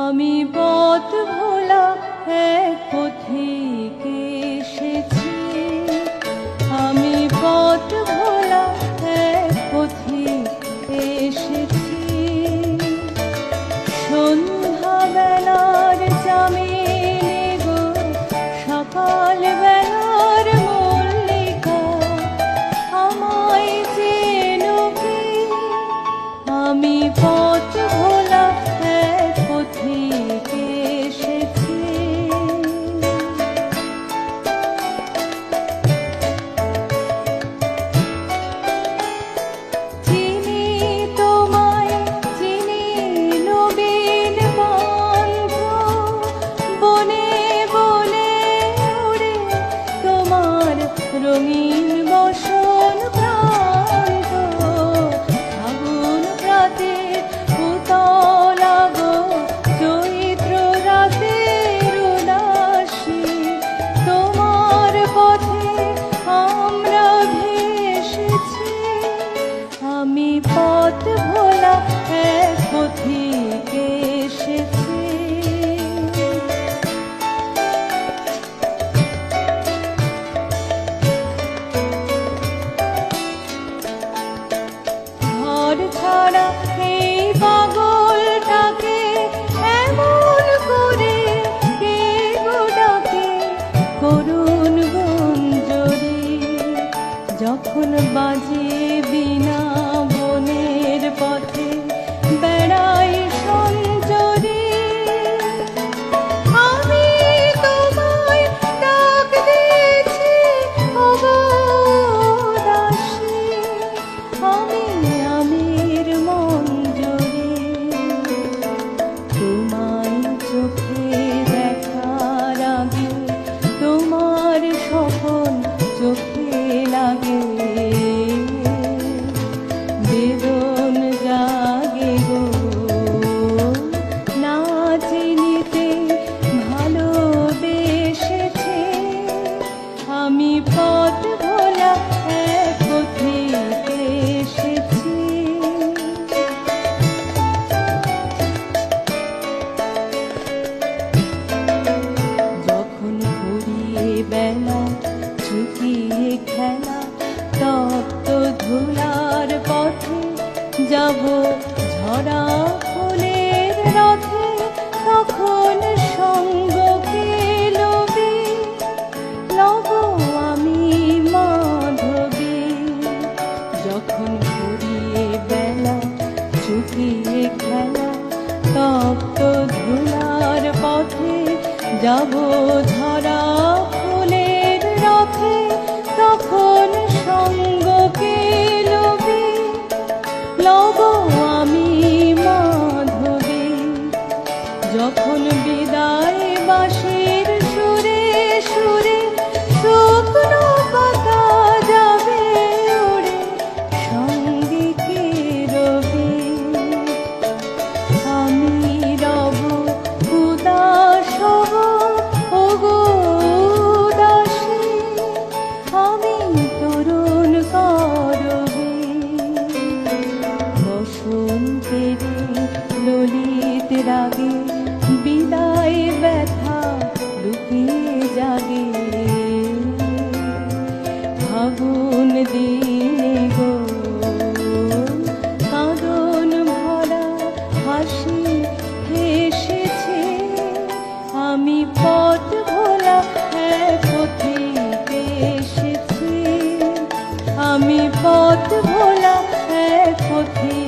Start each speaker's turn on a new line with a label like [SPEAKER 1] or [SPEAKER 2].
[SPEAKER 1] আমি পথ ভোলা এক পথিকে এসেছি, আমি পথ ভোলা এক পথিকে এসেছি। সন্ধ্যা বেলার চামেলি গো, সকাল বেলার মল্লিকা, আমায় চেনো কি? আমি পথ ভোলা এক পথিকে এসেছি। চিনি তোমায়, চিনি নবীন বন্ধ, বনে বনে উড়ে তোমার রঙিন বসন প্রান্ত। আগুন প্রাতের উতলা গো, চৈত্র রাতের উদাসী, তোমার পথে আমরা ভেসেছি। আমি পথ ভোলা এক পথিকে এসেছি। ঘর ছাড়া এই পাগলটাকে এমন করে কে গো ডাকে? করুণ গুঞ্জরি যখন বাজে বীণা, বনের পথে বেড়াই সঞ্জরি। আমি তোমায় ডাক দিয়েছি ওগো দাসী, আমি আমির মঞ্জরি। তোমায় চোখে দেখার আগে তোমার স্বপন চোখে লাগে। বেদন জাগে গো, না চিনিতে ভালোবেসেছে। আমি পথ ভোলা এক পথিকে এসেছি। যখন ঘুরিয়ে বেলা, চুকিয়ে খেলা, তপ্ত ধুলার পথে যাব ঝরা ফুলের রথে, তখন সঙ্গ পেলবে লব আমি মাধবী। যখন ঘুরিয়ে বেলা, চুকিয়ে খেলা, তপ্ত ধুলার পথে যাব ঝরা ফুলের রথে, তখন সঙ্গ পেলবে লব আমি মাধবী। যখন বিদায় বাঁশির সুরে সুরে শুকনো পাতা যাবে উড়ে, সঙ্গে কে রবে? আমি রব উদাস হব ওগো দাসী, আমি তরুণ করবে। বসন্তের ললিত রাগে বিদায় ব্যথা লুকিয়ে জাগে। ফাগুন দিনে গো, কাঁদন ভরা হাসি হেসেছে। আমি পথ ভোলা এক পথিকে এসেছি, আমি পথ ভোলা এক পথিকে